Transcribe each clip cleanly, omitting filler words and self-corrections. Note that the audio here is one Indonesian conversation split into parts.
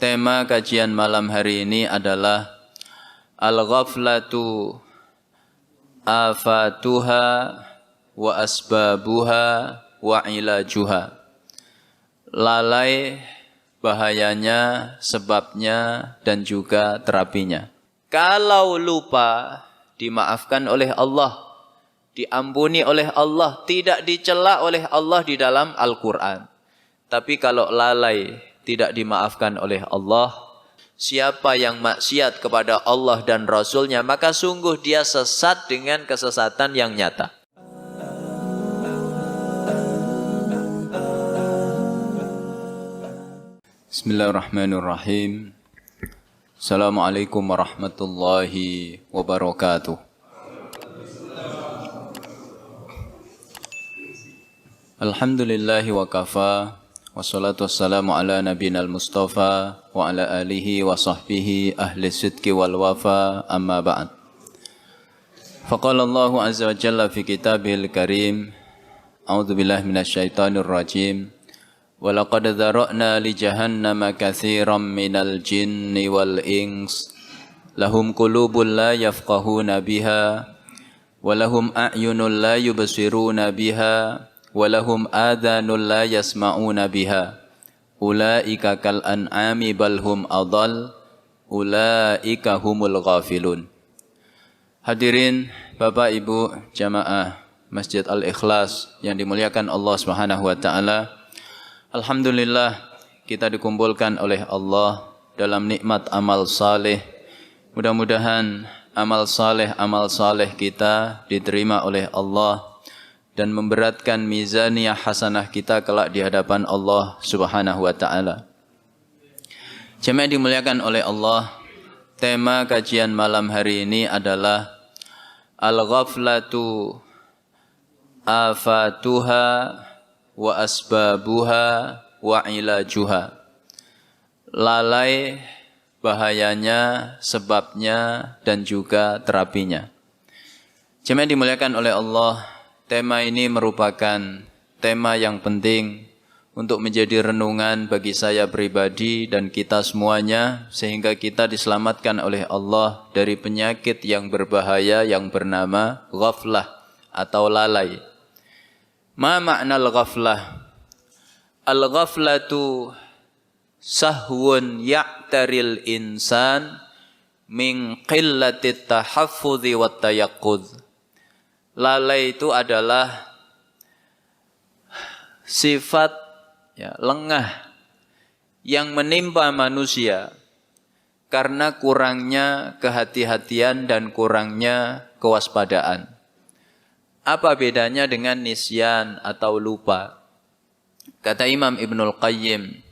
Tema kajian malam hari ini adalah Al-ghaflatu afatuha wa asbabuha wa ilajuha. Lalai, bahayanya, sebabnya, dan juga terapinya. Kalau lupa, dimaafkan oleh Allah, diampuni oleh Allah, tidak dicela oleh Allah di dalam Al-Quran. Tapi kalau lalai, tidak dimaafkan oleh Allah, siapa yang maksiat kepada Allah dan Rasulnya, maka sungguh dia sesat dengan kesesatan yang nyata. Bismillahirrahmanirrahim. Assalamualaikum warahmatullahi wabarakatuh. Alhamdulillahi wa kafa. Wassalatu wassalamu ala nabiyina al-mustafa wa ala alihi wa sahbihi ahli sidqi wal wafa, amma ba'd. Faqala Allahu azza wa jalla fi kitabihil karim, a'udzu billahi minasyaitonir rajim, wa laqad dzara'na li jahannama katsiran minal jinni wal ins lahum qulubun la yafqahuna biha wa lahum a'yunun la yubsiruna biha walahum adhanun la yasma'una biha ulaika kal an'ami bal hum adall ulaika humul ghafilun. Hadirin Bapak Ibu jamaah Masjid Al-Ikhlas yang dimuliakan Allah Subhanahu wa taala, alhamdulillah kita dikumpulkan oleh Allah dalam nikmat amal saleh. Mudah-mudahan amal saleh kita diterima oleh Allah dan memberatkan mizaniyah hasanah kita kelak di hadapan Allah Subhanahu wa taala. Jemaah dimuliakan oleh Allah, tema kajian malam hari ini adalah Al-ghaflatu afatuha wa asbabuha wa ilajuha. Lalai, bahayanya, sebabnya, dan juga terapinya. Jemaah dimuliakan oleh Allah, tema ini merupakan tema yang penting untuk menjadi renungan bagi saya pribadi dan kita semuanya, sehingga kita diselamatkan oleh Allah dari penyakit yang berbahaya yang bernama ghaflah atau lalai. Ma makna al-ghaflah? Al-ghaflatu sahwun ya'taril insan min qillatit tahaffudhi wat tayaqqudh. Lalai itu adalah sifat lengah yang menimpa manusia karena kurangnya kehati-hatian dan kurangnya kewaspadaan. Apa bedanya dengan nisyan atau lupa? Kata Imam Ibnul Qayyim,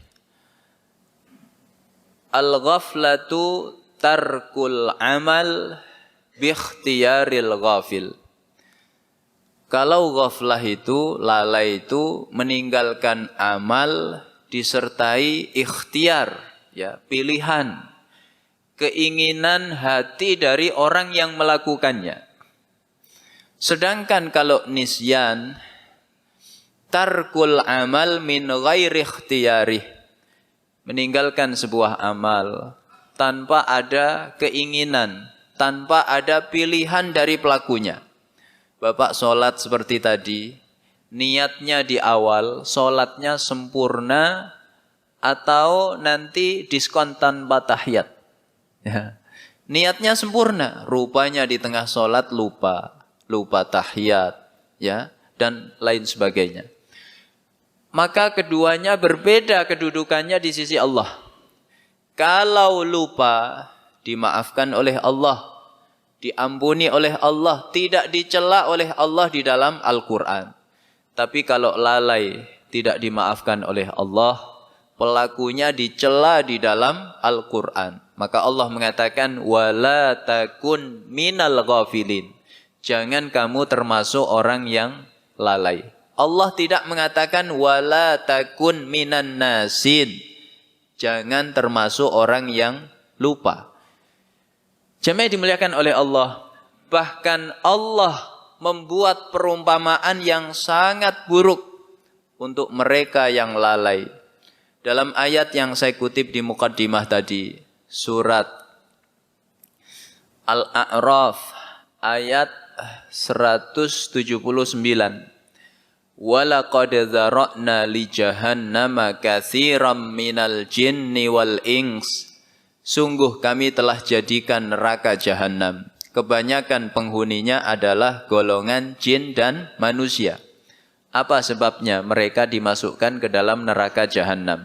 al-ghaflatu tarkul amal bi ikhtiyaril ghafil. Kalau ghaflah itu, lalai itu meninggalkan amal disertai ikhtiar, pilihan, keinginan hati dari orang yang melakukannya. Sedangkan kalau nisyan, tarkul amal min ghairi ikhtiyarih, meninggalkan sebuah amal tanpa ada keinginan, tanpa ada pilihan dari pelakunya. Bapak sholat seperti tadi, niatnya di awal, sholatnya sempurna, atau nanti diskon tanpa tahiyat. Niatnya sempurna, rupanya di tengah sholat lupa tahiyat, dan lain sebagainya. Maka keduanya berbeda kedudukannya di sisi Allah. Kalau lupa, dimaafkan oleh Allah, diampuni oleh Allah, tidak dicela oleh Allah di dalam Al-Quran. Tapi kalau lalai, tidak dimaafkan oleh Allah, pelakunya dicela di dalam Al-Quran. Maka Allah mengatakan, wala takun minal ghafilin. Jangan kamu termasuk orang yang lalai. Allah tidak mengatakan wala takun minan nasin. Jangan termasuk orang yang lupa. Jemaah dimuliakan oleh Allah, bahkan Allah membuat perumpamaan yang sangat buruk untuk mereka yang lalai. dalam ayat yang saya kutip di muqaddimah tadi, surat Al-A'raf ayat 179. Walaqad dzara'na li jahannama katsiran minal jinni wal ins. Sungguh kami telah jadikan neraka jahanam. Kebanyakan penghuninya adalah golongan jin dan manusia. Apa sebabnya mereka dimasukkan ke dalam neraka jahanam?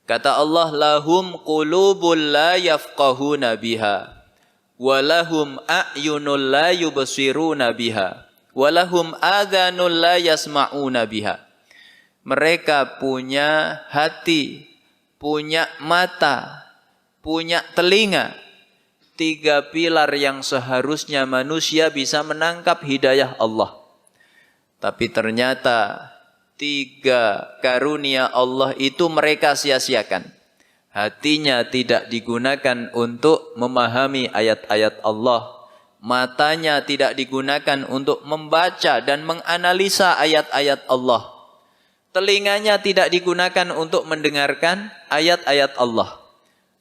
Kata Allah, lahum qulubul la yafqahuna biha, walahum a'yunul la yubsiruna biha, walahum adhanul la yasma'una biha. Mereka punya hati, punya mata, punya telinga. 3 pilar yang seharusnya manusia bisa menangkap hidayah Allah. Tapi ternyata 3 karunia Allah itu mereka sia-siakan. Hatinya tidak digunakan untuk memahami ayat-ayat Allah. Matanya tidak digunakan untuk membaca dan menganalisa ayat-ayat Allah. Telinganya tidak digunakan untuk mendengarkan ayat-ayat Allah.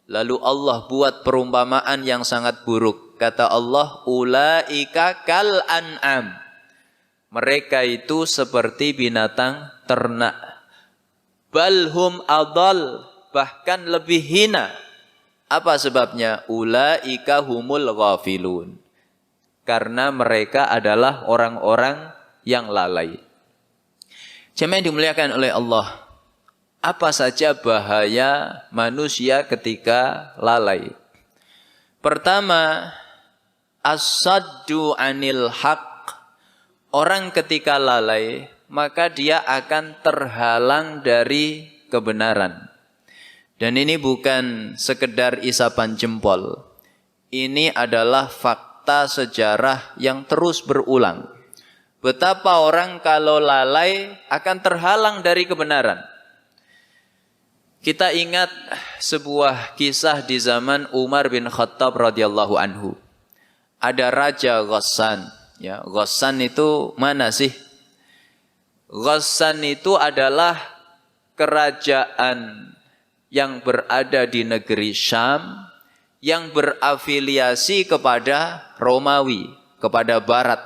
Lalu Allah buat perumpamaan yang sangat buruk. Kata Allah, ulaika kal an'am. Mereka itu seperti binatang ternak. Balhum adal, bahkan lebih hina. Apa sebabnya? Ulaika humul ghafilun. Karena mereka adalah orang-orang yang lalai. Jemaah yang dimuliakan oleh Allah, apa saja bahaya manusia ketika lalai? Pertama, as-saddu anil haq. Orang ketika lalai, maka dia akan terhalang dari kebenaran. Dan ini bukan sekedar isapan jempol. Ini adalah fakta sejarah yang terus berulang. Betapa orang kalau lalai akan terhalang dari kebenaran. Kita ingat sebuah kisah di zaman Umar bin Khattab radhiyallahu anhu. Ada Raja Ghassan. Ya, Ghassan itu mana sih? Ghassan itu adalah kerajaan yang berada di negeri Syam yang berafiliasi kepada Romawi, kepada Barat.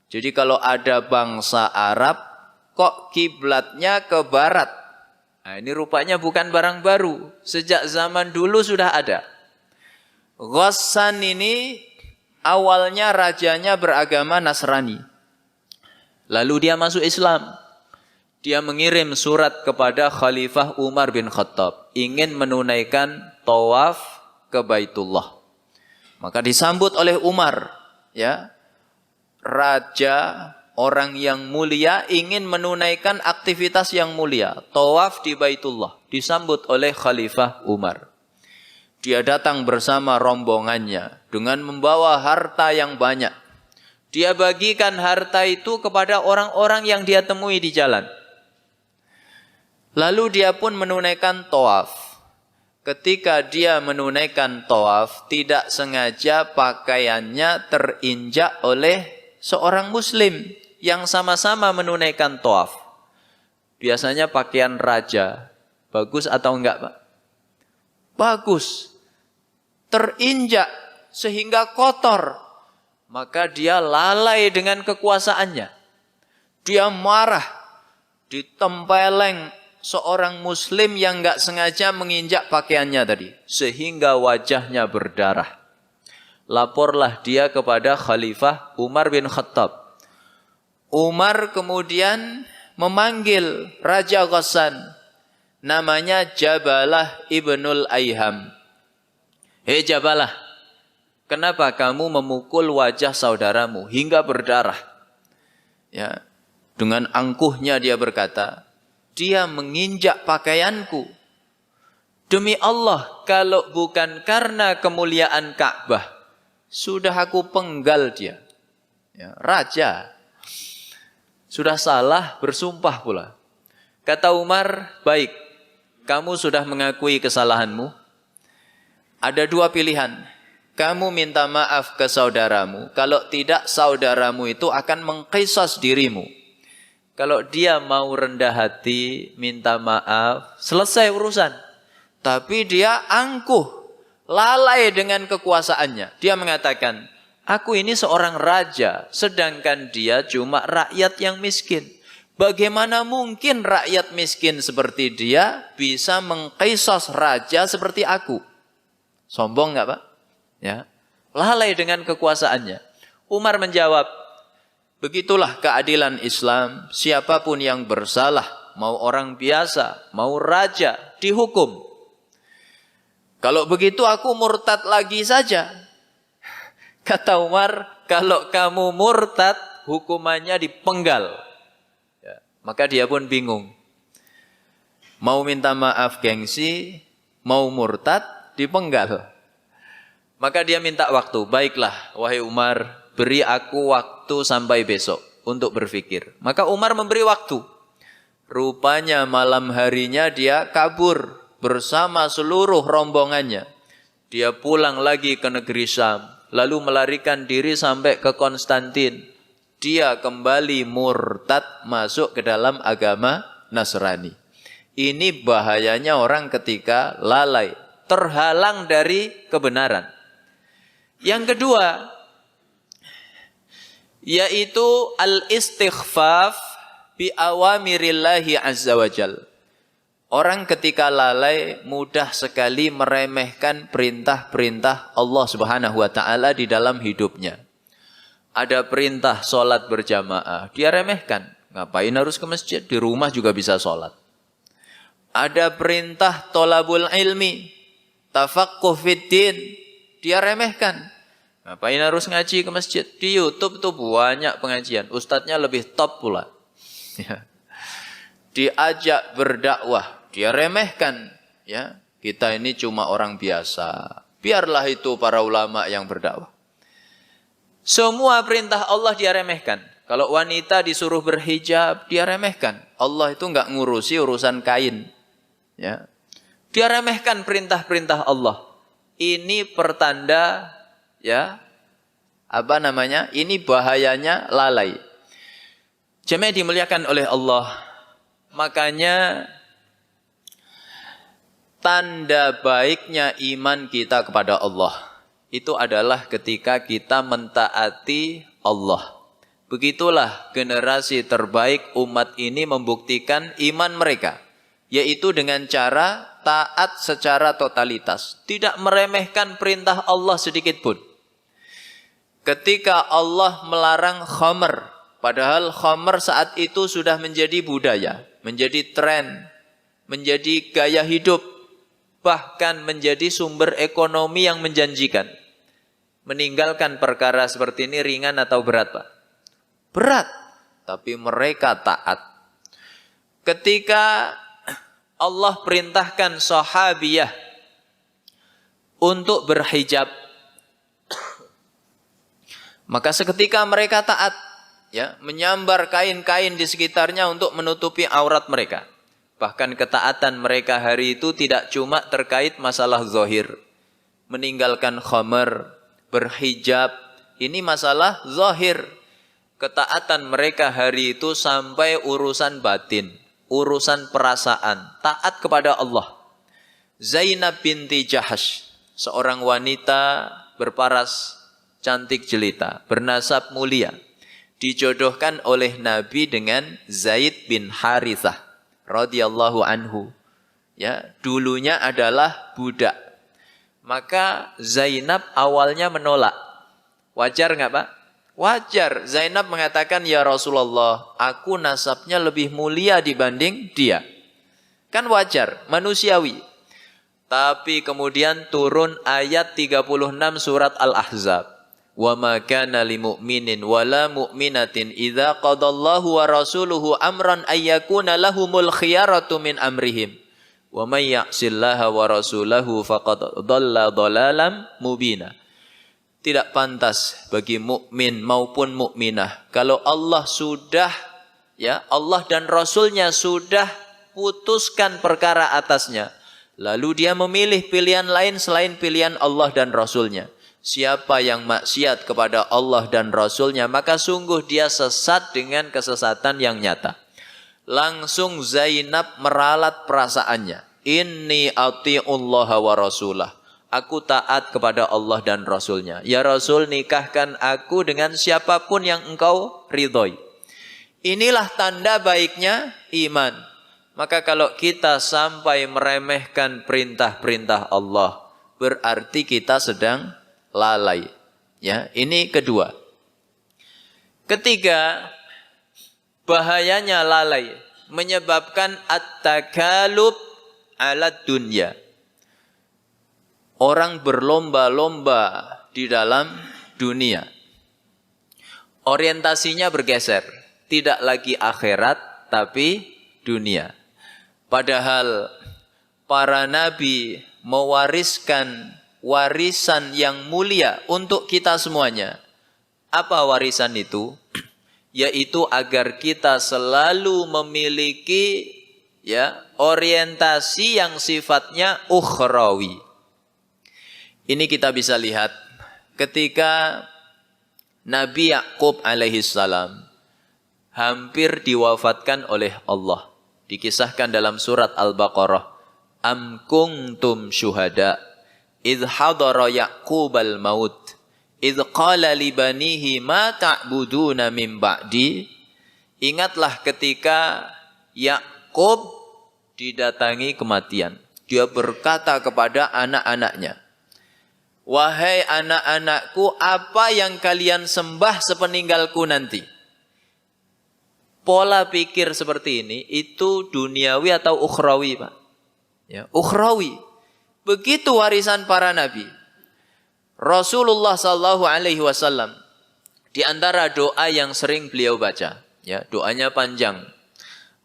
Jadi kalau ada bangsa Arab, kok kiblatnya ke Barat? Nah, ini rupanya bukan barang baru. Sejak zaman dulu sudah ada. Ghassan ini awalnya rajanya beragama Nasrani. Lalu dia masuk Islam. Dia mengirim surat kepada Khalifah Umar bin Khattab. Ingin menunaikan tawaf ke Baitullah. Maka disambut oleh Umar. Ya, raja, orang yang mulia ingin menunaikan aktivitas yang mulia. Tawaf di Baitullah. Disambut oleh Khalifah Umar. Dia datang bersama rombongannya dengan membawa harta yang banyak. Dia bagikan harta itu kepada orang-orang yang dia temui di jalan. Lalu dia pun menunaikan tawaf. Ketika dia menunaikan tawaf, tidak sengaja pakaiannya terinjak oleh seorang muslim yang sama-sama menunaikan tawaf. Biasanya pakaian raja, bagus atau enggak, Pak? Bagus. Terinjak sehingga kotor. Maka dia lalai dengan kekuasaannya. Dia marah. Ditempeleng seorang muslim yang enggak sengaja menginjak pakaiannya tadi. Sehingga wajahnya berdarah. Laporlah dia kepada Khalifah Umar bin Khattab. Umar kemudian memanggil Raja Ghassan. Namanya Jabalah ibnul Ayham. Hei Jabalah, kenapa kamu memukul wajah saudaramu hingga berdarah? Ya, dengan angkuhnya dia berkata, dia menginjak pakaianku. Demi Allah, kalau bukan karena kemuliaan Ka'bah, sudah aku penggal dia. Ya, raja. Sudah salah, bersumpah pula. Kata Umar, baik, kamu sudah mengakui kesalahanmu. Ada 2 pilihan. Kamu minta maaf ke saudaramu. Kalau tidak, saudaramu itu akan mengqisas dirimu. Kalau dia mau rendah hati, minta maaf, selesai urusan. Tapi dia angkuh, lalai dengan kekuasaannya. Dia mengatakan, aku ini seorang raja, sedangkan dia cuma rakyat yang miskin. Bagaimana mungkin rakyat miskin seperti dia bisa mengqisas raja seperti aku? Sombong nggak Pak? Ya, lalai dengan kekuasaannya. Umar menjawab, begitulah keadilan Islam. Siapapun yang bersalah, mau orang biasa, mau raja, dihukum. Kalau begitu aku murtad lagi saja. Kata Umar, kalau kamu murtad, hukumannya dipenggal. Ya, maka dia pun bingung. Mau minta maaf gengsi, mau murtad, dipenggal. Maka dia minta waktu. Baiklah, wahai Umar, beri aku waktu sampai besok untuk berpikir. Maka Umar memberi waktu. Rupanya malam harinya dia kabur bersama seluruh rombongannya. Dia pulang lagi ke negeri Syam, lalu melarikan diri sampai ke Konstantin. Dia kembali murtad masuk ke dalam agama Nasrani. Ini bahayanya orang ketika lalai, terhalang dari kebenaran. Yang kedua, yaitu al-istighfaf bi awamirillahi azza wajal. Orang ketika lalai mudah sekali meremehkan perintah-perintah Allah Subhanahu wa taala di dalam hidupnya. Ada perintah sholat berjamaah, dia remehkan. Ngapain harus ke masjid? Di rumah juga bisa sholat. Ada perintah tolabul ilmi, tafaqquh fiddin, dia remehkan. Ngapain harus ngaji ke masjid? Di YouTube tuh banyak pengajian, ustadznya lebih top pula. Ya. Diajak berdakwah, dia remehkan. Ya, kita ini cuma orang biasa. Biarlah itu para ulama yang berdakwah. Semua perintah Allah dia remehkan. Kalau wanita disuruh berhijab, dia remehkan. Allah itu enggak ngurusi urusan kain. Ya. Dia remehkan perintah-perintah Allah. Ini pertanda, ya, ini bahayanya lalai. Jemaah dimuliakan oleh Allah. Makanya tanda baiknya iman kita kepada Allah itu adalah ketika kita mentaati Allah. Begitulah generasi terbaik umat ini membuktikan iman mereka, yaitu dengan cara taat secara totalitas, tidak meremehkan perintah Allah sedikit pun. Ketika Allah melarang khamr, padahal khamr saat itu sudah menjadi budaya, menjadi tren, menjadi gaya hidup, bahkan menjadi sumber ekonomi yang menjanjikan. Meninggalkan perkara seperti ini ringan atau berat, Pak? Berat, tapi mereka taat. Ketika Allah perintahkan sahabiyah untuk berhijab, maka seketika mereka taat, ya, menyambar kain-kain di sekitarnya untuk menutupi aurat mereka. Bahkan ketaatan mereka hari itu tidak cuma terkait masalah zahir, meninggalkan khamr, berhijab, ini masalah zahir. Ketaatan mereka hari itu sampai urusan batin, urusan perasaan, taat kepada Allah. Zainab binti Jahash, seorang wanita berparas, cantik jelita, bernasab mulia, dijodohkan oleh Nabi dengan Zaid bin Harithah radhiyallahu anhu. Ya, dulunya adalah budak. Maka Zainab awalnya menolak. Wajar enggak, Pak? Wajar. Zainab mengatakan, "Ya Rasulullah, aku nasabnya lebih mulia dibanding dia." Kan wajar, manusiawi. Tapi kemudian turun ayat 36 surat Al-Ahzab. Wa ma kana lil mu'minin wala mu'minatin idza qadallahu wa rasuluhu amran ayyakuna lahumul khiyaratu min amrihim wa may ya'sillaha wa rasulahu faqad dhalla dhalalan mubina. Tidak pantas bagi mukmin maupun mukminah kalau Allah sudah, ya, Allah dan Rasulnya sudah putuskan perkara atasnya, lalu dia memilih pilihan lain selain pilihan Allah dan Rasulnya. Siapa yang maksiat kepada Allah dan Rasulnya, maka sungguh dia sesat dengan kesesatan yang nyata. langsung Zainab meralat perasaannya. Inni ati'ullaha wa rasulah. Aku taat kepada Allah dan Rasulnya. Ya Rasul, nikahkan aku dengan siapapun yang engkau ridhoi. Inilah tanda baiknya iman. Maka kalau kita sampai meremehkan perintah-perintah Allah, berarti kita sedang lalai. Ya, ini kedua. Ketiga, bahayanya lalai menyebabkan at-takalub ala dunya. Orang berlomba-lomba di dalam dunia. Orientasinya bergeser, tidak lagi akhirat tapi dunia. Padahal para nabi mewariskan warisan yang mulia untuk kita semuanya. Apa warisan itu? Yaitu agar kita selalu memiliki orientasi yang sifatnya ukhrawi. Ini kita bisa lihat ketika Nabi Yakub alaihissalam hampir diwafatkan oleh Allah. Dikisahkan dalam surat Al-Baqarah. Am kuntum syuhada idh hadara Yaqubal maut idh qala li banihi ma ta'buduna min ba'di. Ingatlah ketika Yakub didatangi kematian. Dia berkata kepada anak-anaknya, wahai anak-anakku, apa yang kalian sembah sepeninggalku nanti? Pola pikir seperti ini, itu duniawi atau ukhrawi, Pak? Ya, ukhrawi. Begitu warisan para nabi. Rasulullah SAW, di antara doa yang sering beliau baca, ya, doanya panjang.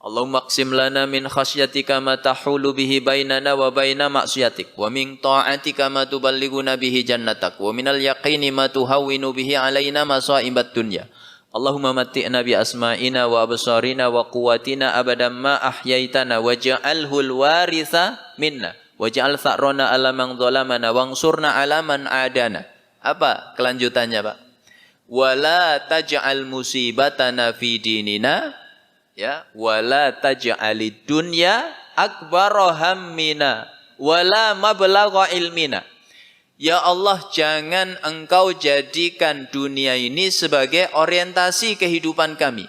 Allahumma qsim lana min khasyatika ma tahulu bihi bainana wa baina maksiatik wa min ta'atika ma tuballighuna bihi jannatak wa minal yaqini ma tuhawwinu bihi alaina masaibat dunya. Allahumma matti'na bi asma'ina wa absarina wa quwwatina abadan ma ahyaitana waj'alhu al-waritha minna waj'al tha'rana 'ala man zalamana wansurna 'ala man 'adana. Apa kelanjutannya, Pak? Wala taj'al musibatana fi dinina. Ya, wala taj'alid dunya akbara hammina wala mablagha ilmina. Ya Allah, jangan engkau jadikan dunia ini sebagai orientasi kehidupan kami.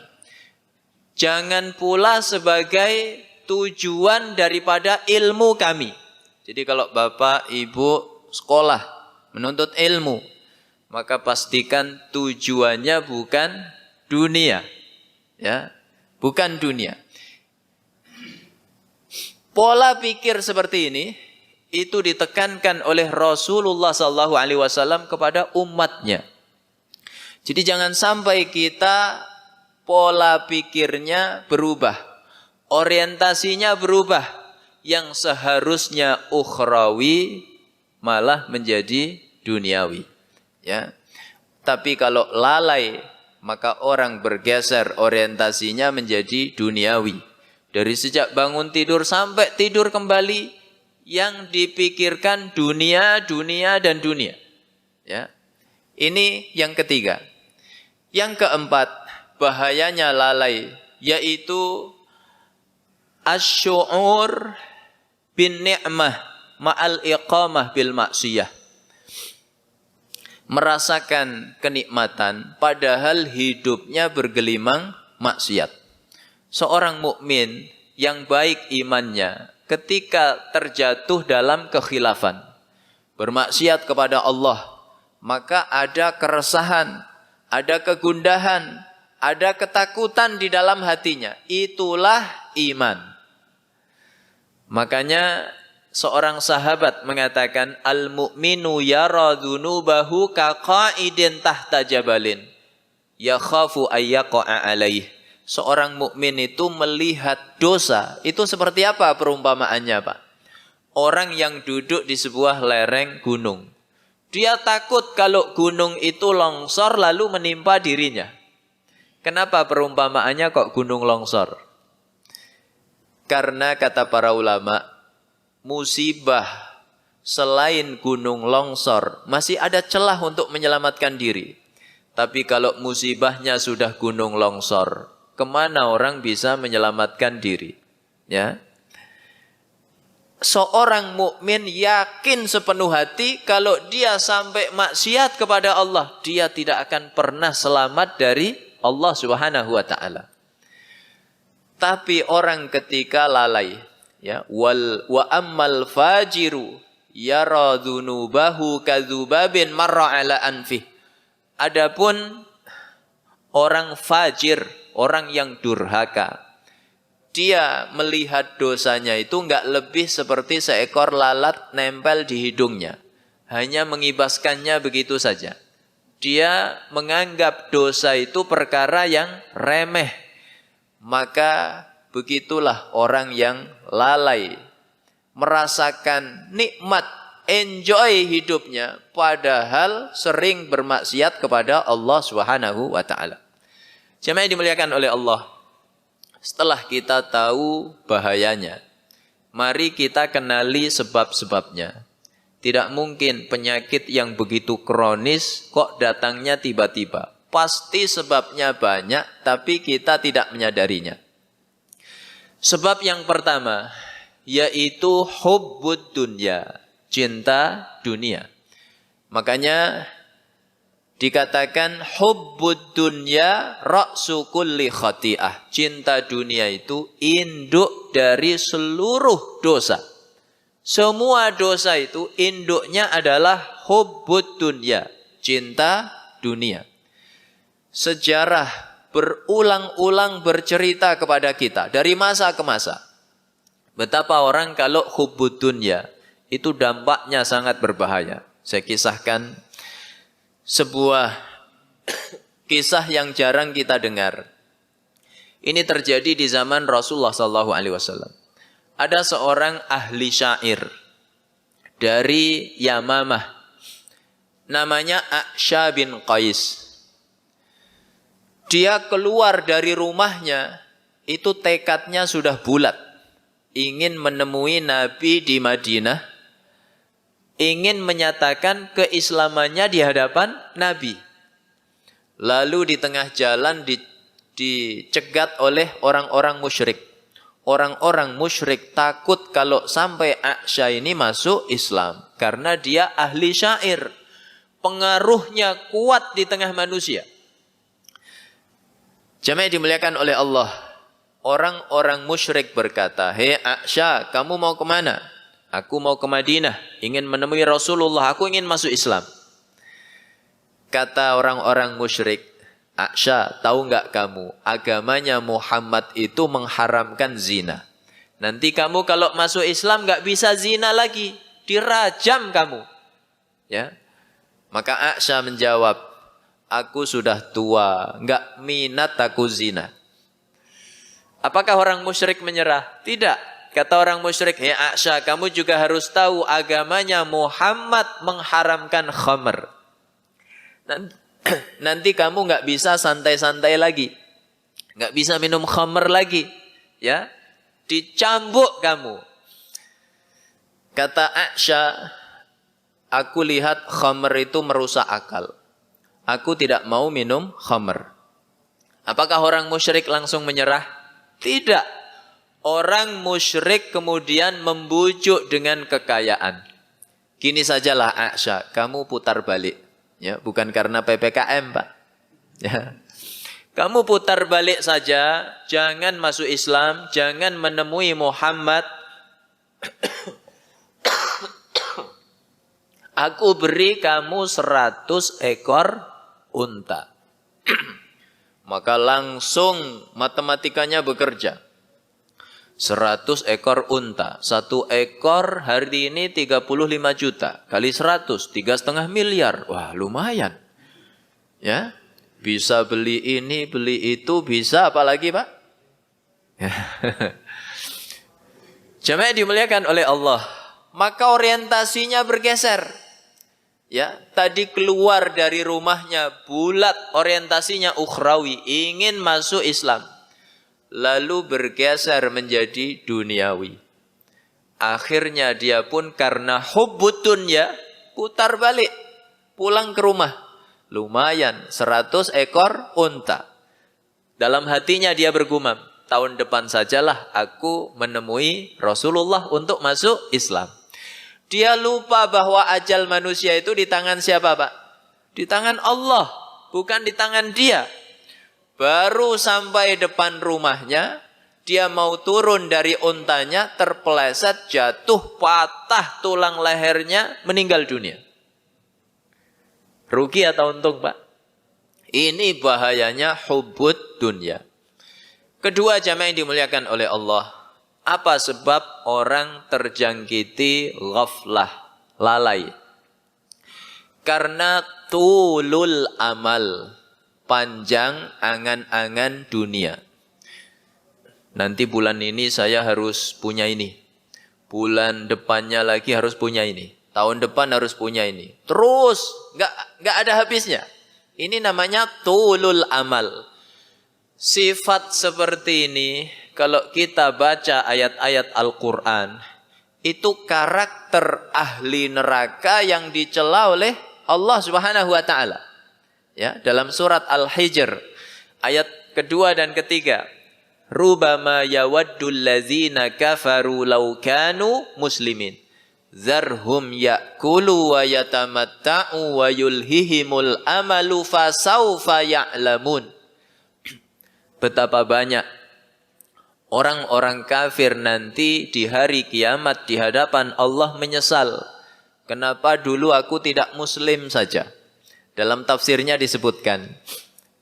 Jangan pula sebagai tujuan daripada ilmu kami. Jadi kalau Bapak, Ibu sekolah menuntut ilmu, maka pastikan tujuannya bukan dunia. Ya, bukan dunia. Pola pikir seperti ini itu ditekankan oleh Rasulullah SAW kepada umatnya. Jadi jangan sampai kita pola pikirnya berubah, orientasinya berubah, yang seharusnya ukhrawi malah menjadi duniawi. Ya, tapi kalau lalai, maka orang bergeser orientasinya menjadi duniawi. Dari sejak bangun tidur sampai tidur kembali, yang dipikirkan dunia, dunia, dan dunia. Ya. Ini yang ketiga. Yang keempat, bahayanya lalai, yaitu asy'ur bin ni'mah ma'al iqamah bil maksiyah. Merasakan kenikmatan padahal hidupnya bergelimang maksiat. Seorang mukmin yang baik imannya ketika terjatuh dalam kekhilafan, bermaksiat kepada Allah, maka ada keresahan, ada kegundahan, ada ketakutan di dalam hatinya. Itulah iman. Makanya seorang sahabat mengatakan, al-mu'minu yara dhunubahu kaqa'idin tahta jabalin yakhafu ayyaqa'a alaih. Seorang mukmin itu melihat dosa, itu seperti apa perumpamaannya, Pak? Orang yang duduk di sebuah lereng gunung. Dia takut kalau gunung itu longsor lalu menimpa dirinya. Kenapa perumpamaannya kok gunung longsor? Karena kata para ulama, musibah selain gunung longsor masih ada celah untuk menyelamatkan diri. Tapi kalau musibahnya sudah gunung longsor, kemana orang bisa menyelamatkan diri. Ya, seorang mukmin yakin sepenuh hati kalau dia sampai maksiat kepada Allah, dia tidak akan pernah selamat dari Allah Subhanahu wa taala. Tapi orang ketika lalai, ya, wa ammal fajiru yara dzunubahu kadzubabin marra ala anfih. Adapun orang fajir, orang yang durhaka, dia melihat dosanya itu enggak lebih seperti seekor lalat nempel di hidungnya. Hanya mengibaskannya begitu saja. Dia menganggap dosa itu perkara yang remeh. Maka begitulah orang yang lalai. Merasakan nikmat, enjoy hidupnya. Padahal sering bermaksiat kepada Allah Subhanahu wa ta'ala. Jemaah yang dimuliakan oleh Allah. Setelah kita tahu bahayanya, mari kita kenali sebab-sebabnya. Tidak mungkin penyakit yang begitu kronis kok datangnya tiba-tiba. Pasti sebabnya banyak, tapi kita tidak menyadarinya. Sebab yang pertama, yaitu hubbud dunya, cinta dunia. Makanya dikatakan hubbud dunya ra'su kulli khati'ah. Cinta dunia itu induk dari seluruh dosa. Semua dosa itu induknya adalah hubbud dunya, cinta dunia. Sejarah berulang-ulang bercerita kepada kita dari masa ke masa. Betapa orang kalau hubbud dunya itu dampaknya sangat berbahaya. Saya kisahkan sebuah kisah yang jarang kita dengar. Ini terjadi di zaman Rasulullah SAW. Ada seorang ahli syair dari Yamamah. Namanya A'sha bin Qais. Dia keluar dari rumahnya, itu tekadnya sudah bulat. Ingin menemui Nabi di Madinah. Ingin menyatakan keislamannya di hadapan Nabi. Lalu di tengah jalan dicegat oleh orang-orang musyrik. Orang-orang musyrik takut kalau sampai A'sha ini masuk Islam. Karena dia ahli syair. Pengaruhnya kuat di tengah manusia. Jamaah dimuliakan oleh Allah. Orang-orang musyrik berkata, "Hei A'sha, kamu mau kemana?" "Aku mau ke Madinah, ingin menemui Rasulullah, aku ingin masuk Islam." Kata orang-orang musyrik, "A'sha, tahu enggak kamu, agamanya Muhammad itu mengharamkan zina. Nanti kamu kalau masuk Islam enggak bisa zina lagi, dirajam kamu." Ya. Maka A'sha menjawab, "Aku sudah tua, enggak minat aku zina." Apakah orang musyrik menyerah? Tidak. Kata orang musyrik, "Hei A'sha, kamu juga harus tahu agamanya Muhammad mengharamkan khamr. Nanti kamu enggak bisa santai-santai lagi. Enggak bisa minum khamr lagi. Ya, dicambuk kamu." Kata A'sha, "Aku lihat khamr itu merusak akal. Aku tidak mau minum khamr." Apakah orang musyrik langsung menyerah? Tidak. Orang musyrik kemudian membujuk dengan kekayaan. "Gini sajalah A'sha, kamu putar balik." Ya, bukan karena PPKM, Pak. Ya. Kamu putar balik saja, jangan masuk Islam, jangan menemui Muhammad. Aku beri kamu 100 ekor unta. Maka langsung matematikanya bekerja. 100 ekor unta. 1 ekor hari ini 35 juta. Kali 100, 3,5 miliar. Wah, lumayan. Ya, bisa beli ini, beli itu, bisa apalagi, Pak? Ya. Jamaah dimuliakan oleh Allah. Maka orientasinya bergeser. Ya, tadi keluar dari rumahnya bulat, orientasinya ukhrawi, ingin masuk Islam. Lalu bergeser menjadi duniawi. Akhirnya dia pun karena hubbud dunya putar balik, pulang ke rumah. Lumayan 100 ekor unta. Dalam hatinya dia bergumam, tahun depan sajalah aku menemui Rasulullah untuk masuk Islam. Dia lupa bahwa ajal manusia itu di tangan siapa, Pak? Di tangan Allah, bukan di tangan dia. Baru sampai depan rumahnya, dia mau turun dari untanya, terpeleset, jatuh, patah tulang lehernya, meninggal dunia. Rugi atau untung, Pak? Ini bahayanya hubbud dunya. Kedua, jamaah yang dimuliakan oleh Allah, apa sebab orang terjangkiti ghaflah, lalai? Karena tulul amal, panjang angan-angan dunia. Nanti bulan ini saya harus punya ini. Bulan depannya lagi harus punya ini. Tahun depan harus punya ini. Terus nggak ada habisnya. Ini namanya tulul amal. Sifat seperti ini kalau kita baca ayat-ayat Al-Quran, itu karakter ahli neraka yang dicela oleh Allah Subhanahu wa taala. Ya, dalam surat Al-Hijr ayat kedua dan ketiga. Rubama yawaddul ladzina kafaru law kanu muslimin. Zarhum ya'kulu wa yatamatta'u wa yulhihimul amalu fasawfa ya'lamun. Betapa banyak orang-orang kafir nanti di hari kiamat di hadapan Allah menyesal. Kenapa dulu aku tidak muslim saja? Dalam tafsirnya disebutkan,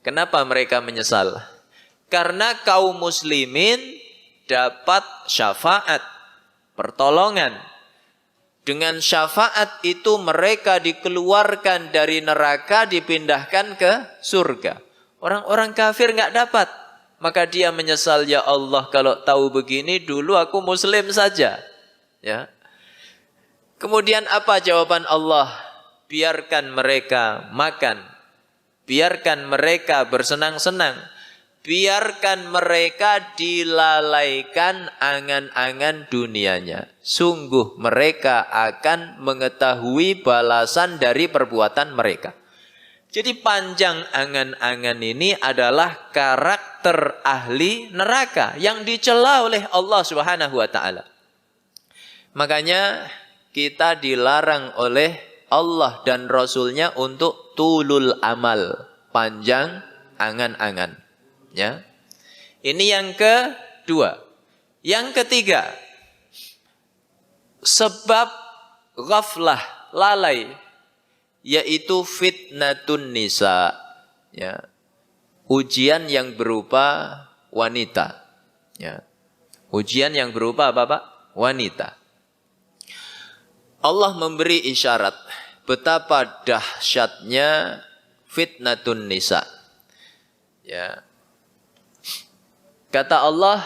kenapa mereka menyesal? Karena kaum muslimin dapat syafaat, pertolongan. Dengan syafaat itu mereka dikeluarkan dari neraka, dipindahkan ke surga. Orang-orang kafir nggak dapat. Maka dia menyesal, ya Allah, kalau tahu begini dulu aku muslim saja. Ya. Kemudian apa jawaban Allah? Biarkan mereka makan. Biarkan mereka bersenang-senang. Biarkan mereka dilalaikan angan-angan dunianya. Sungguh mereka akan mengetahui balasan dari perbuatan mereka. Jadi panjang angan-angan ini adalah karakter ahli neraka yang dicela oleh Allah Subhanahu wa taala. Makanya kita dilarang oleh Allah dan Rasulnya untuk tulul amal, panjang angan-angan. Ya. Ini yang kedua. Yang ketiga, sebab ghaflah, lalai, yaitu fitnatun nisa. Ya. Ujian yang berupa wanita. Ya. Ujian yang berupa apa, Pak? Wanita. Allah memberi isyarat betapa dahsyatnya fitnatun nisa. Ya. Kata Allah,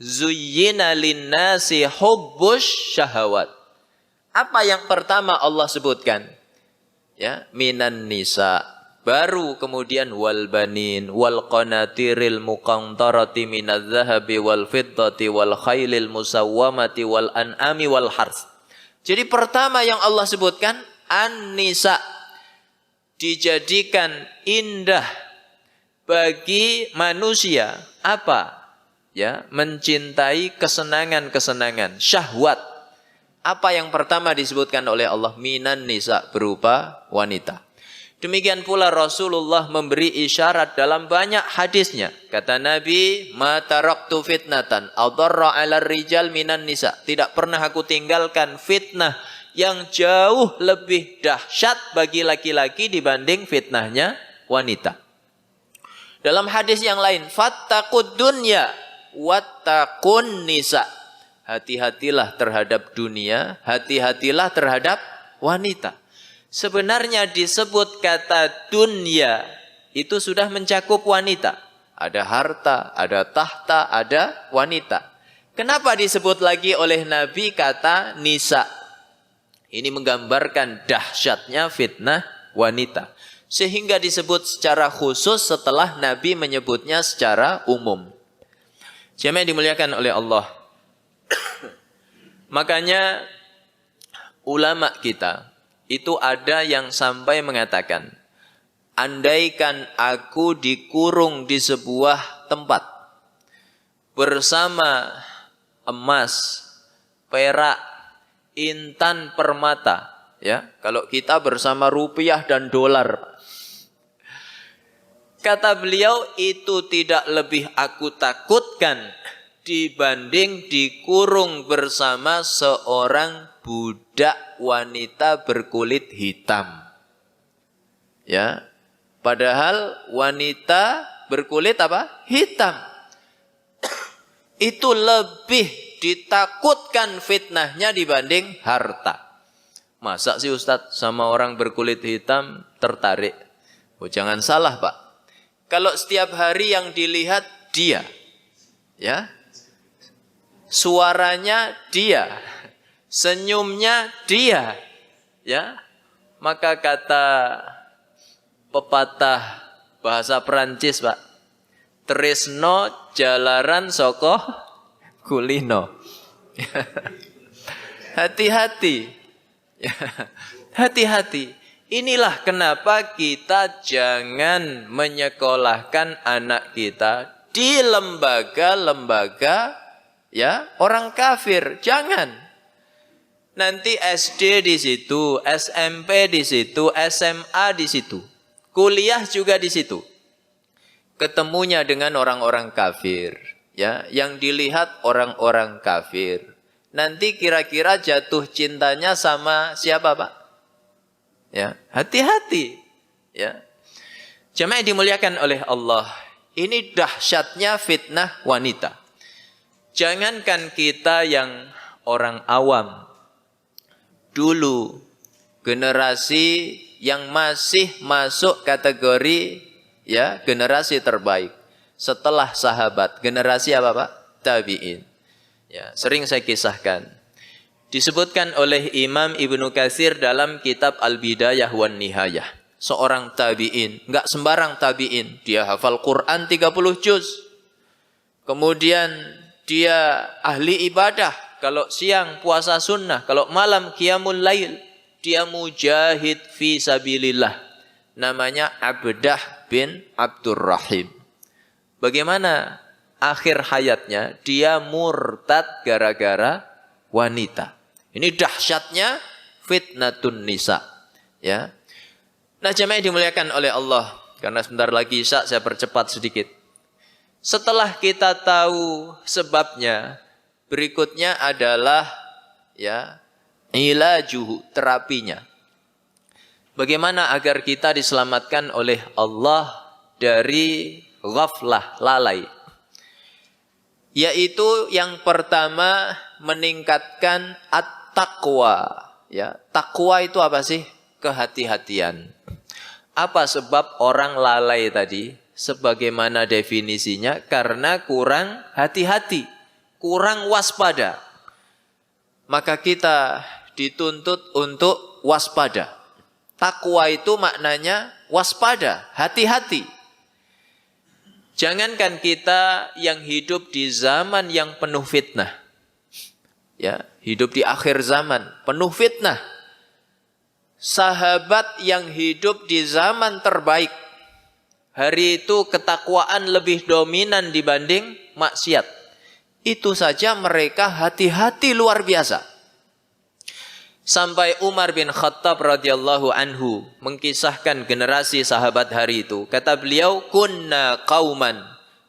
zuyyina linnasi hubbus syahawat. Apa yang pertama Allah sebutkan? Ya, minan nisa. Baru kemudian wal banin wal qanatiril muqantarati minadz zahabi wal fiddati wal khailil musawwamati wal an'ami wal hars. Jadi pertama yang Allah sebutkan an-nisa, dijadikan indah bagi manusia apa? Ya, mencintai kesenangan-kesenangan, syahwat. Apa yang pertama disebutkan oleh Allah? Minan nisa, berupa wanita. Demikian pula Rasulullah memberi isyarat dalam banyak hadisnya. Kata Nabi, ma taraktu fitnatan adarra 'alal rijal minan nisa. Tidak pernah aku tinggalkan fitnah yang jauh lebih dahsyat bagi laki-laki dibanding fitnahnya wanita. Dalam hadis yang lain, fattaqud dunya wattaqun nisa. Hati-hatilah terhadap dunia, hati-hatilah terhadap wanita. Sebenarnya disebut kata dunia itu sudah mencakup wanita. Ada harta, ada tahta, ada wanita. Kenapa disebut lagi oleh Nabi kata nisa? Ini menggambarkan dahsyatnya fitnah wanita. Sehingga disebut secara khusus setelah Nabi menyebutnya secara umum. Jemaah dimuliakan oleh Allah. Makanya ulama kita itu ada yang sampai mengatakan, andaikan aku dikurung di sebuah tempat bersama emas, perak, intan, permata, ya. Kalau kita bersama rupiah dan dolar. Kata beliau, itu tidak lebih aku takutkan dibanding dikurung bersama seorang budak wanita berkulit hitam. Ya. Padahal wanita berkulit apa? Hitam. Itu lebih ditakutkan fitnahnya dibanding harta. Masa sih Ustadz sama orang berkulit hitam tertarik? Oh, jangan salah Pak. Kalau setiap hari yang dilihat dia, ya, suaranya dia, senyumnya dia, ya, maka kata pepatah bahasa Perancis Pak, tresno jalaran soko kulino. Hati-hati, hati-hati. Inilah kenapa kita jangan menyekolahkan anak kita di lembaga-lembaga, ya, orang kafir. Jangan. Nanti SD di situ, SMP di situ, SMA di situ, kuliah juga di situ. Ketemunya dengan orang-orang kafir, ya, yang dilihat orang-orang kafir. Nanti kira-kira jatuh cintanya sama siapa Pak? Ya, hati-hati. Ya. Jemaah dimuliakan oleh Allah. Ini dahsyatnya fitnah wanita. Jangankan kita yang orang awam. Dulu generasi yang masih masuk kategori, ya, generasi terbaik setelah sahabat. Generasi apa Pak? Tabi'in. Ya, sering saya kisahkan. Disebutkan oleh Imam Ibnu Katsir dalam kitab Al-Bidayah wan Nihayah. Seorang tabi'in, enggak sembarang tabi'in. Dia hafal Quran 30 juz. Kemudian dia ahli ibadah. Kalau siang puasa sunnah, kalau malam qiyamul lail. Dia mujahid fi sabilillah. Namanya Abdah bin Abdurrahim. Bagaimana akhir hayatnya? Dia murtad gara-gara wanita. Ini dahsyatnya fitnatun nisa. Ya. Nah, jemaah dimuliakan oleh Allah. Karena sebentar lagi Isya, saya percepat sedikit. Setelah kita tahu sebabnya, berikutnya adalah, ya, ilajuhu, terapinya. Bagaimana agar kita diselamatkan oleh Allah dari ghaflah, lalai. Yaitu yang pertama, meningkatkan at-taqwa. Ya, takwa itu apa sih? Kehati-hatian. Apa sebab orang lalai tadi? Sebagaimana definisinya, karena kurang hati-hati, kurang waspada. Maka kita dituntut untuk waspada. Takwa itu maknanya waspada, hati-hati. Jangankan kita yang hidup di zaman yang penuh fitnah. Ya, hidup di akhir zaman, penuh fitnah. Sahabat yang hidup di zaman terbaik. Hari itu ketakwaan lebih dominan dibanding maksiat. Itu saja mereka hati-hati luar biasa. Sampai Umar bin Khattab radhiyallahu anhu mengkisahkan generasi sahabat hari itu. Kata beliau, kunna qauman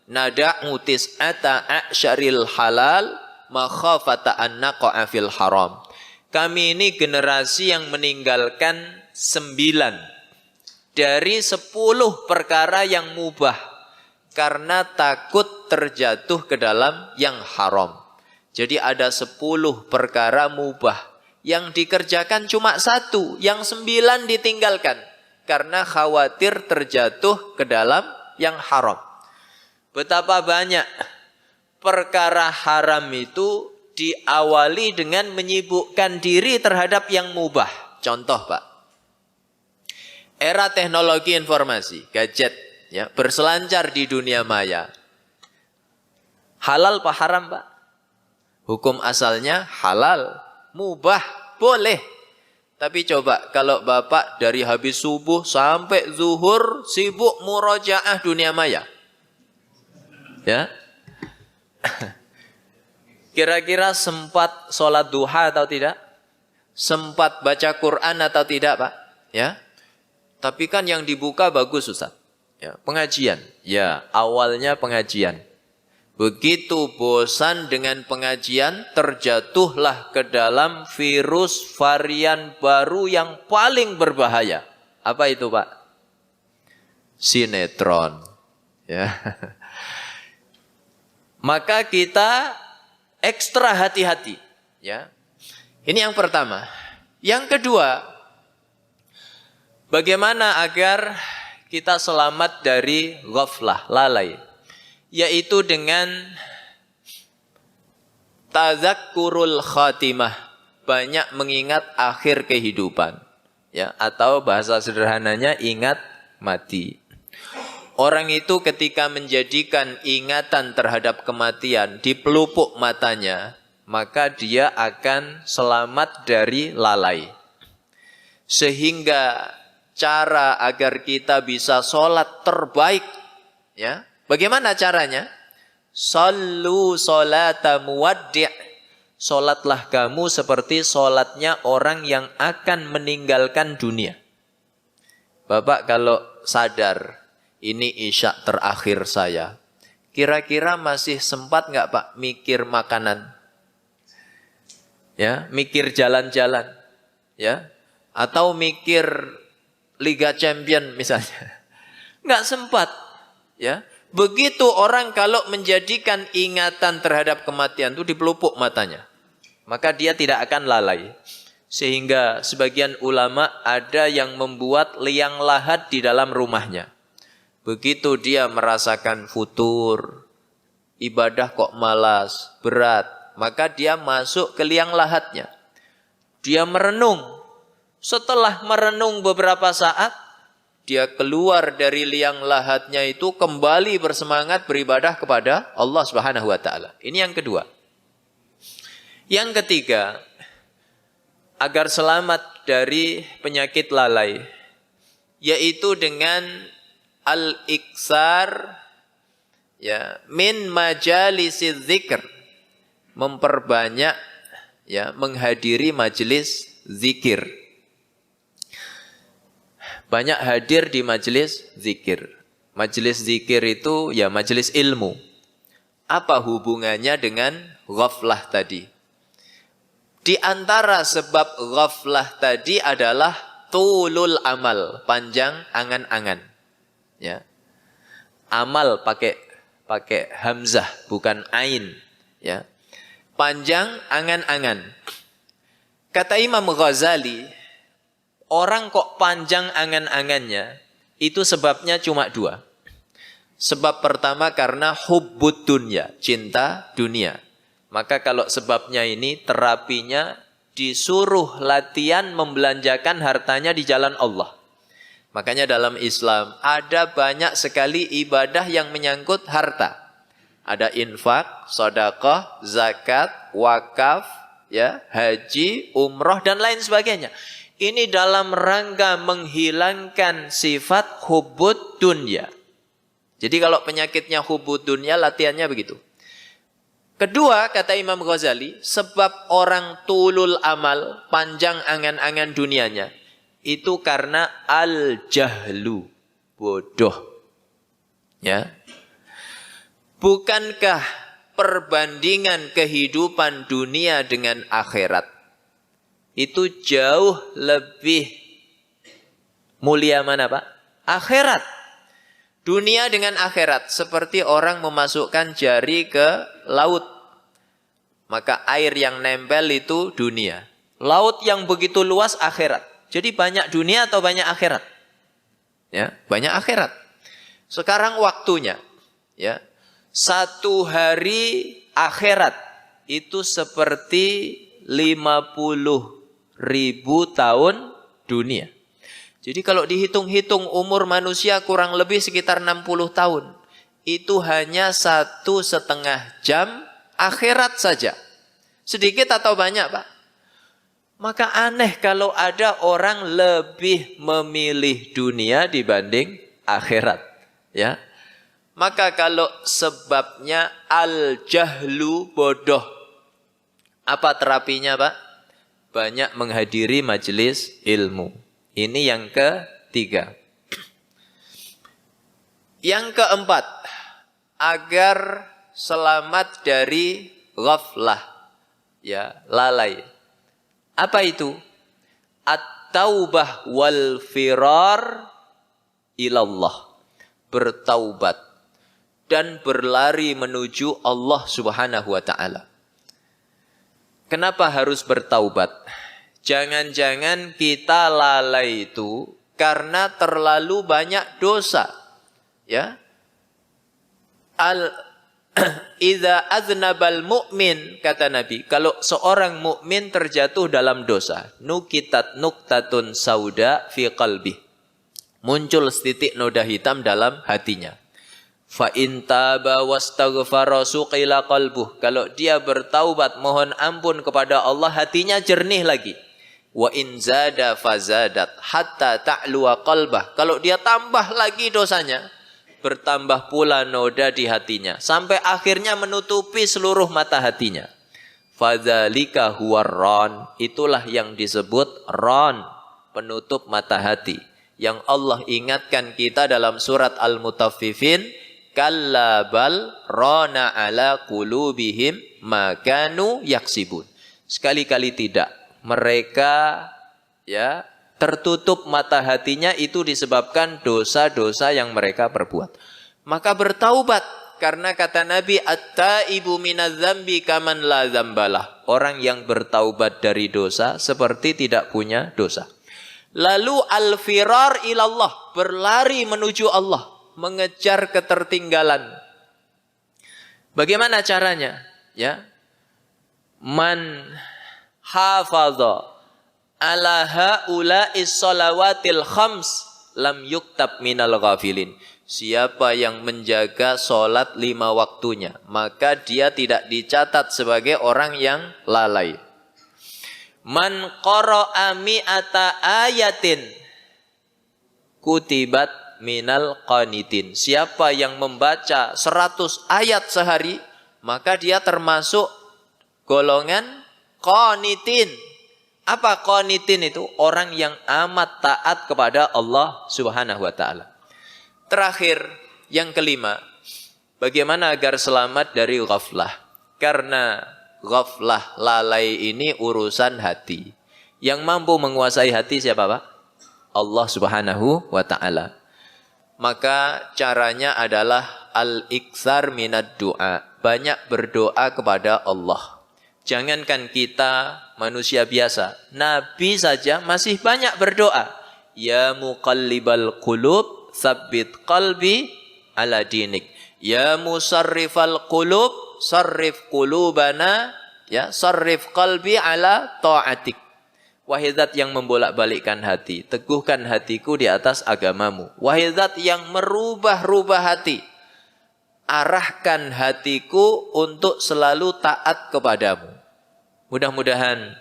nada'u tis'ata a'syaril halal makhafata an naqa'a fil haram. Kami ini generasi yang meninggalkan 9 dari 10 perkara yang mubah karena takut terjatuh ke dalam yang haram. Jadi ada 10 perkara mubah. Yang dikerjakan cuma 1, yang 9 ditinggalkan. Karena khawatir terjatuh ke dalam yang haram. Betapa banyak perkara haram itu diawali dengan menyibukkan diri terhadap yang mubah. Contoh Pak. Era teknologi informasi, gadget, ya, berselancar di dunia maya. Halal apa haram Pak? Hukum asalnya halal. Mubah, boleh. Tapi coba kalau Bapak dari habis subuh sampai zuhur sibuk murojaah dunia maya. Ya. Kira-kira sempat sholat duha atau tidak? Sempat baca Quran atau tidak, Pak? Ya. Tapi kan yang dibuka bagus, Ustaz. Ya, pengajian. Ya, awalnya pengajian. Begitu bosan dengan pengajian, terjatuhlah ke dalam virus varian baru yang paling berbahaya. Apa itu, Pak? Sinetron. Ya. Maka kita ekstra hati-hati, ya. Ini yang pertama. Yang kedua, bagaimana agar kita selamat dari ghaflah, lalai, yaitu dengan tazakkurul khatimah, banyak mengingat akhir kehidupan, ya, atau bahasa sederhananya ingat mati. Orang itu ketika menjadikan ingatan terhadap kematian di pelupuk matanya, maka dia akan selamat dari lalai. Sehingga cara agar kita bisa sholat terbaik, ya, bagaimana caranya? Sallu sholata muwaddi'. Sholatlah kamu seperti sholatnya orang yang akan meninggalkan dunia. Bapak kalau sadar, ini isya terakhir saya. Kira-kira masih sempat nggak Pak mikir makanan? Ya, mikir jalan-jalan, ya, atau mikir Liga Champion misalnya. Nggak sempat, ya. Begitu orang kalau menjadikan ingatan terhadap kematian itu di pelupuk matanya, maka dia tidak akan lalai. Sehingga sebagian ulama ada yang membuat liang lahat di dalam rumahnya. Begitu dia merasakan futur, ibadah kok malas, berat, maka dia masuk ke liang lahatnya. Dia merenung. Setelah merenung beberapa saat, dia keluar dari liang lahatnya itu kembali bersemangat beribadah kepada Allah Subhanahu wa taala. Ini yang kedua. Yang ketiga, agar selamat dari penyakit lalai, yaitu dengan al-iksar, ya, min majalisiz zikr, memperbanyak, ya, menghadiri majelis zikir. Banyak hadir di majelis zikir. Majelis zikir itu ya majelis ilmu. Apa hubungannya dengan ghaflah tadi? Di antara sebab ghaflah tadi adalah tulul amal, panjang angan-angan. Ya. Amal pakai hamzah bukan ain, ya. Panjang angan-angan. Kata Imam Ghazali, orang kok panjang angan-angannya, itu sebabnya cuma dua. Sebab pertama karena hubbud dunya, cinta dunia. Maka kalau sebabnya ini, terapinya disuruh latihan membelanjakan hartanya di jalan Allah. Makanya dalam Islam ada banyak sekali ibadah yang menyangkut harta. Ada infak, sedekah, zakat, wakaf, ya, haji, umroh dan lain sebagainya. Ini dalam rangka menghilangkan sifat hubbud dunya. Jadi kalau penyakitnya hubbud dunya, latihannya begitu. Kedua, kata Imam Ghazali, sebab orang tulul amal, panjang angan-angan dunianya, itu karena al-jahlu, bodoh. Ya. Bukankah perbandingan kehidupan dunia dengan akhirat itu jauh lebih mulia mana, Pak? Akhirat. Dunia dengan akhirat seperti orang memasukkan jari ke laut. Maka air yang nempel itu dunia. Laut yang begitu luas akhirat. Jadi banyak dunia atau banyak akhirat? Ya, banyak akhirat. Sekarang waktunya, ya. 1 hari akhirat itu seperti 50.000 tahun dunia. Jadi kalau dihitung-hitung umur manusia kurang lebih sekitar 60 tahun. Itu hanya 1,5 jam akhirat saja. Sedikit atau banyak, Pak? Maka aneh kalau ada orang lebih memilih dunia dibanding akhirat. Ya. Maka kalau sebabnya al-jahlu bodoh, apa terapinya Pak? Banyak menghadiri majelis ilmu. Ini yang ketiga. Yang keempat, agar selamat dari ghaflah, ya, lalai. Apa itu? At-taubah wal firar ilallah. Bertaubat dan berlari menuju Allah Subhanahu wa taala. Kenapa harus bertaubat? Jangan-jangan kita lalai itu karena terlalu banyak dosa. Ya. Idza aznabal mu'min, kata Nabi, kalau seorang mukmin terjatuh dalam dosa, nukitat nuktatun sauda fi qalbi. Muncul setitik noda hitam dalam hatinya. Fa in taba wastaghfara suqila qalbuh. Kalau dia bertaubat mohon ampun kepada Allah, hatinya jernih lagi. Wa in zada fazadat hatta ta'luwa qalbah. Kalau dia tambah lagi dosanya, bertambah pula noda di hatinya sampai akhirnya menutupi seluruh mata hatinya. Fadzalika huwar ran. Itulah yang disebut ran, penutup mata hati. Yang Allah ingatkan kita dalam surat Al-Mutaffifin, kalla bal rana ala qulubihim ma kanu yaksibun. Sekali-kali tidak. Mereka ya tertutup mata hatinya itu disebabkan dosa-dosa yang mereka perbuat. Maka bertaubat, karena kata Nabi, at-taibu minadz-dzambi kaman la dzambalah. Orang yang bertaubat dari dosa seperti tidak punya dosa. Lalu al-firar ilallah, berlari menuju Allah, mengejar ketertinggalan. Bagaimana caranya? Ya. Man hafadha ala haula'is salawatil khams lam yuktab minal ghafilin. Siapa yang menjaga solat 5 waktunya, maka dia tidak dicatat sebagai orang yang lalai. Man qara'a mi'ata ayatin kutibat minal qanitin. Siapa yang membaca 100 ayat sehari, maka dia termasuk golongan qanitin. Apa qanitin itu? Orang yang amat taat kepada Allah Subhanahu wa taala. Terakhir, yang kelima, bagaimana agar selamat dari ghaflah? Karena ghaflah, lalai ini urusan hati. Yang mampu menguasai hati siapa, Pak? Allah Subhanahu wa taala. Maka caranya adalah al-iktsar minad du'a. Banyak berdoa kepada Allah. Jangankan kita manusia biasa, Nabi saja masih banyak berdoa. Ya muqallibal qulub, tsabbit qalbi ala dinik. Ya musarrifal qulub, sarrif qulubana, ya, sarrif qalbi ala ta'atik. Wahai zat yang membolak-balikkan hati, teguhkan hatiku di atas agamamu. Wahai zat yang merubah-rubah hati, arahkan hatiku untuk selalu taat kepadamu. Mudah-mudahan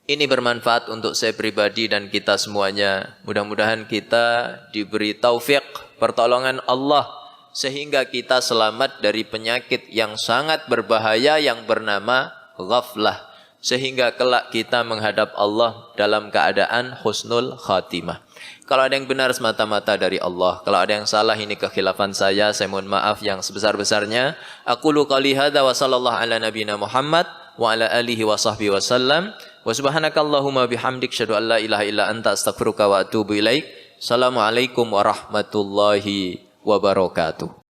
ini bermanfaat untuk saya pribadi dan kita semuanya. Mudah-mudahan kita diberi taufik, pertolongan Allah, sehingga kita selamat dari penyakit yang sangat berbahaya yang bernama ghaflah. Sehingga kelak kita menghadap Allah dalam keadaan husnul khatimah. Kalau ada yang benar semata-mata dari Allah. Kalau ada yang salah, ini kekhilafan saya mohon maaf yang sebesar-besarnya. Aqulu qali hadza wa sallallahu ala nabiyyina Muhammad wa ala alihi wa sahbihi wasallam. Wa subhanakallahumma bihamdik syadu an la ilaha illa anta astaghfiruka wa atubu ilaik. Assalamualaikum warahmatullahi wabarakatuh.